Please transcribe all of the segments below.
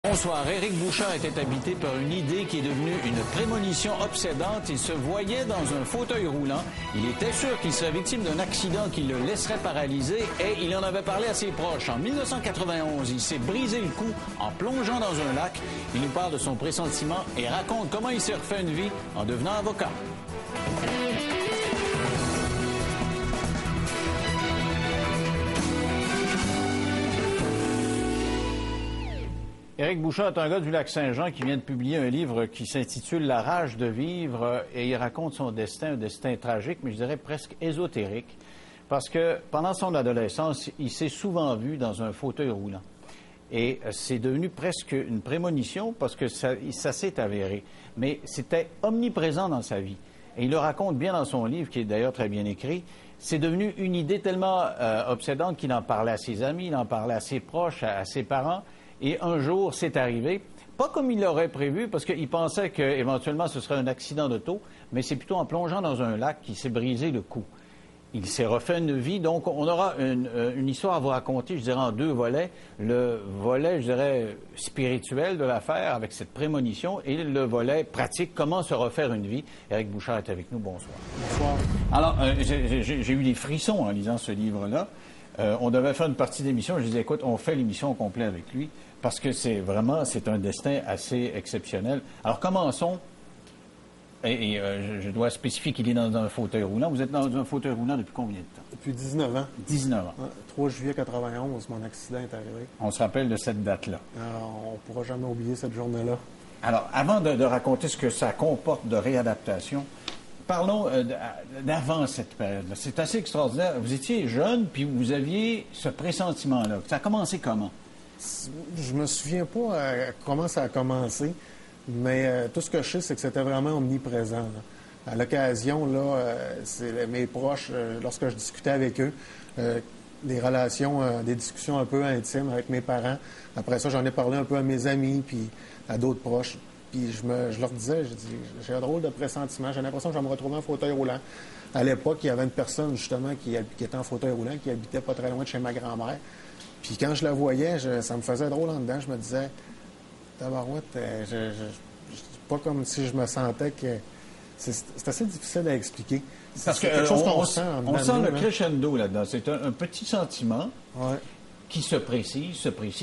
Bonsoir. Éric Bouchard était habité par une idée qui est devenue une prémonition obsédante. Il se voyait dans un fauteuil roulant. Il était sûr qu'il serait victime d'un accident qui le laisserait paralysé et il en avait parlé à ses proches. En 1991, il s'est brisé le cou en plongeant dans un lac. Il nous parle de son pressentiment et raconte comment il s'est refait une vie en devenant avocat. Éric Bouchard est un gars du Lac-Saint-Jean qui vient de publier un livre qui s'intitule « La rage de vivre » et il raconte son destin, un destin tragique, mais je dirais presque ésotérique, parce que pendant son adolescence, il s'est souvent vu dans un fauteuil roulant. Et c'est devenu presque une prémonition parce que ça s'est avéré. Mais c'était omniprésent dans sa vie. Et il le raconte bien dans son livre, qui est d'ailleurs très bien écrit. C'est devenu une idée tellement obsédante qu'il en parlait à ses amis, il en parlait à ses proches, à ses parents. Et un jour, c'est arrivé, pas comme il l'aurait prévu, parce qu'il pensait qu'éventuellement ce serait un accident d'auto, mais c'est plutôt en plongeant dans un lac qu'il s'est brisé le cou. Il s'est refait une vie, donc on aura une histoire à vous raconter, je dirais, en deux volets. Le volet, je dirais, spirituel de l'affaire, avec cette prémonition, et le volet pratique, comment se refaire une vie. Éric Bouchard est avec nous, bonsoir. Bonsoir. Alors, j'ai eu des frissons en lisant ce livre-là. On devait faire une partie d'émission, je disais, écoute, on fait l'émission au complet avec lui, parce que c'est un destin assez exceptionnel. Alors, commençons. Je dois spécifier qu'il est dans un fauteuil roulant. Vous êtes dans un fauteuil roulant depuis combien de temps? Depuis 19 ans. 19 ans. 3 juillet 91, mon accident est arrivé. On se rappelle de cette date-là. On ne pourra jamais oublier cette journée-là. Alors, avant de raconter ce que ça comporte de réadaptation, parlons d'avant cette période-là. C'est assez extraordinaire. Vous étiez jeune, puis vous aviez ce pressentiment-là. Ça a commencé comment? Je me souviens pas comment ça a commencé, mais tout ce que je sais, c'est que c'était vraiment omniprésent. Là. À l'occasion, mes proches, lorsque je discutais avec eux, des relations, des discussions un peu intimes avec mes parents. Après ça, j'en ai parlé un peu à mes amis, puis à d'autres proches. Puis je leur disais, j'ai un drôle de pressentiment. J'ai l'impression que je vais me retrouver en fauteuil roulant. À l'époque, il y avait une personne, justement, qui était en fauteuil roulant, qui habitait pas très loin de chez ma grand-mère. Puis quand je la voyais, ça me faisait drôle en dedans. Je me disais, tabarouette, pas comme si je me sentais que... C'est assez difficile à expliquer. Parce que quelque chose qu'on sent le crescendo là-dedans. C'est un petit sentiment qui se précise,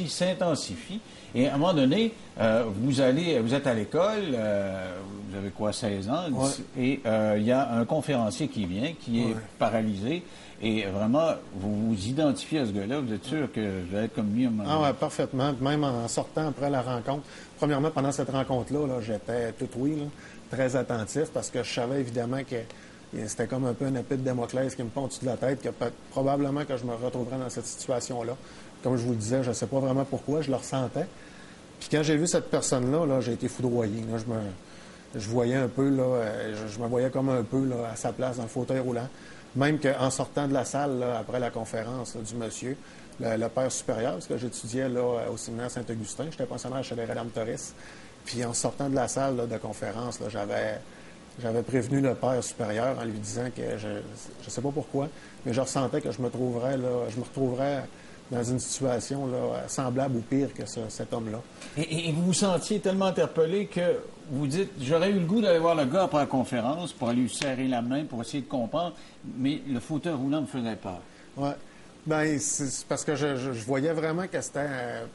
s'intensifie. Et à un moment donné, vous êtes à l'école, vous avez quoi, 16 ans, et il y a un conférencier qui vient, qui est paralysé. Et vraiment, vous vous identifiez à ce gars-là, vous êtes sûr que je vais être comme lui à un moment donné? Ah oui, parfaitement. Même en sortant après la rencontre. Premièrement, pendant cette rencontre-là, j'étais tout oui, très attentif, parce que je savais évidemment que c'était comme un peu une épée de Damoclès qui me pend au-dessus de la tête, que probablement que je me retrouverais dans cette situation-là. Comme je vous le disais, je ne sais pas vraiment pourquoi, je le ressentais. Puis quand j'ai vu cette personne-là, j'ai été foudroyé. Là, je voyais un peu, je me voyais comme un peu à sa place dans le fauteuil roulant. Même qu'en sortant de la salle, après la conférence du monsieur, le père supérieur, parce que j'étudiais au séminaire Saint-Augustin, j'étais pensionnaire chez les Madame Torres. Puis en sortant de la salle de conférence, j'avais prévenu le père supérieur en lui disant que je ne sais pas pourquoi, mais je ressentais que je me retrouverais dans une situation semblable ou pire que cet homme-là. Et vous vous sentiez tellement interpellé que vous dites, j'aurais eu le goût d'aller voir le gars après la conférence pour aller lui serrer la main, pour essayer de comprendre, mais le fauteuil roulant me faisait peur. Oui. Bien, c'est parce que je voyais vraiment que c'était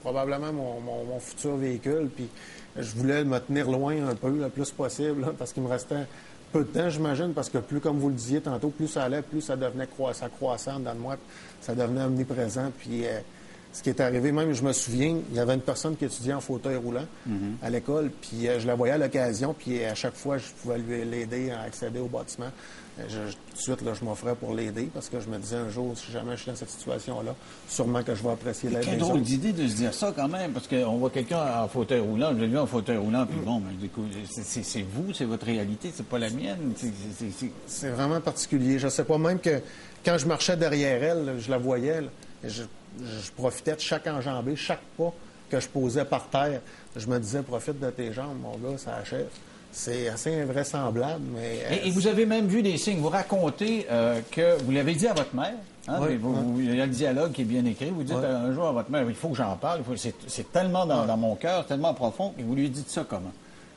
probablement mon futur véhicule, puis je voulais me tenir loin un peu, le plus possible, parce qu'il me restait peu de temps, j'imagine, parce que plus, comme vous le disiez tantôt, plus ça allait, plus ça devenait croissant dans moi, ça devenait omniprésent, puis ce qui est arrivé, même, je me souviens, il y avait une personne qui étudiait en fauteuil roulant à l'école, puis je la voyais à l'occasion, puis à chaque fois, je pouvais l'aider à accéder au bâtiment. Tout de suite, je m'offrais pour l'aider, parce que je me disais un jour, si jamais je suis dans cette situation-là, sûrement que je vais apprécier l'aide des autres. Quelle drôle d'idée de se dire ça, quand même, parce qu'on voit quelqu'un en fauteuil roulant, je l'ai vu en fauteuil roulant, puis bon, c'est vous, c'est votre réalité, c'est pas la mienne. C'est vraiment particulier. Je sais pas, même que quand je marchais derrière elle, je la voyais, je profitais de chaque enjambée, chaque pas que je posais par terre. Je me disais, profite de tes jambes, mon gars, ça achève. C'est assez invraisemblable, mais... Et vous avez même vu des signes. Vous racontez que vous l'avez dit à votre mère. Hein, oui, il y a le dialogue qui est bien écrit. Vous dites un jour à votre mère, il faut que j'en parle. C'est tellement dans mon cœur, tellement profond. Et vous lui dites ça comment?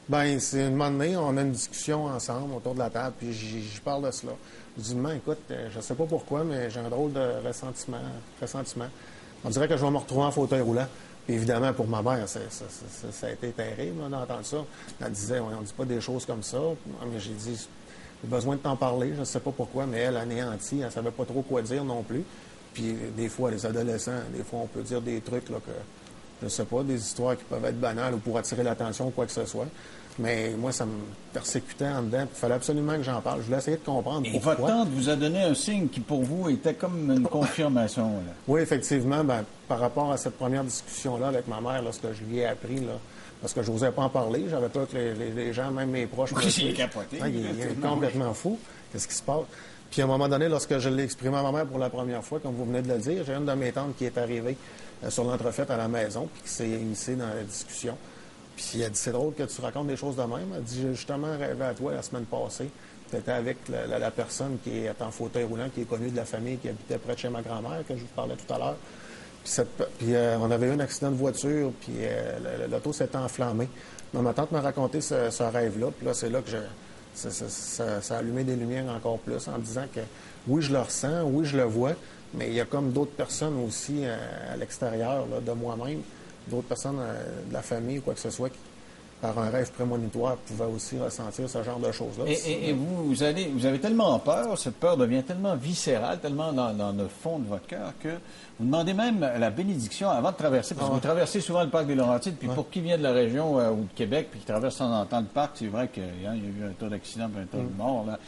Bien, c'est un moment donné, on a une discussion ensemble autour de la table, puis je parle de cela. Je dis, maman, écoute, je sais pas pourquoi, mais j'ai un drôle de ressentiment. On dirait que je vais me retrouver en fauteuil roulant. Puis évidemment, pour ma mère, ça a été terrible là, d'entendre ça. Elle disait, on ne dit pas des choses comme ça. Mais j'ai dit, j'ai besoin de t'en parler, je ne sais pas pourquoi, mais elle, anéantie, elle ne savait pas trop quoi dire non plus. Puis des fois, les adolescents, des fois, on peut dire des trucs là, que, je ne sais pas, des histoires qui peuvent être banales ou pour attirer l'attention ou quoi que ce soit. Mais moi, ça me persécutait en dedans. Il fallait absolument que j'en parle. Je voulais essayer de comprendre pourquoi. Et votre tante vous a donné un signe qui, pour vous, était comme une confirmation. Là. Oui, effectivement. Ben, par rapport à cette première discussion-là avec ma mère, lorsque je lui ai appris, là, parce que je n'osais pas en parler, j'avais peur que les gens, même mes proches... Oui, il est capoté. Il est complètement fou. Qu'est-ce qui se passe? Puis à un moment donné, lorsque je l'ai exprimé à ma mère pour la première fois, comme vous venez de le dire, j'ai une de mes tantes qui est arrivée sur l'entrefaite à la maison, puis qui s'est initiée dans la discussion. Puis elle dit, c'est drôle que tu racontes des choses de même. Elle dit, j'ai justement rêvé à toi la semaine passée. Tu étais avec la personne qui est en fauteuil roulant, qui est connue de la famille, qui habitait près de chez ma grand-mère, que je vous parlais tout à l'heure. Puis on avait eu un accident de voiture, puis l'auto s'était enflammée. Mais ma tante m'a raconté ce rêve-là, puis là, c'est là que ça a allumé des lumières encore plus, en me disant que oui, je le ressens, oui, je le vois, mais il y a comme d'autres personnes aussi à l'extérieur là, de moi-même, d'autres personnes de la famille ou quoi que ce soit qui, par un rêve prémonitoire, pouvaient aussi ressentir ce genre de choses-là. Et vous avez tellement peur, cette peur devient tellement viscérale, tellement dans le fond de votre cœur, que vous demandez même la bénédiction avant de traverser, parce que vous traversez souvent le parc des Laurentides, puis pour qui vient de la région ou de Québec, puis qui traverse de temps en temps le parc, c'est vrai qu'il y a eu un tas d'accidents, un tas de morts, là.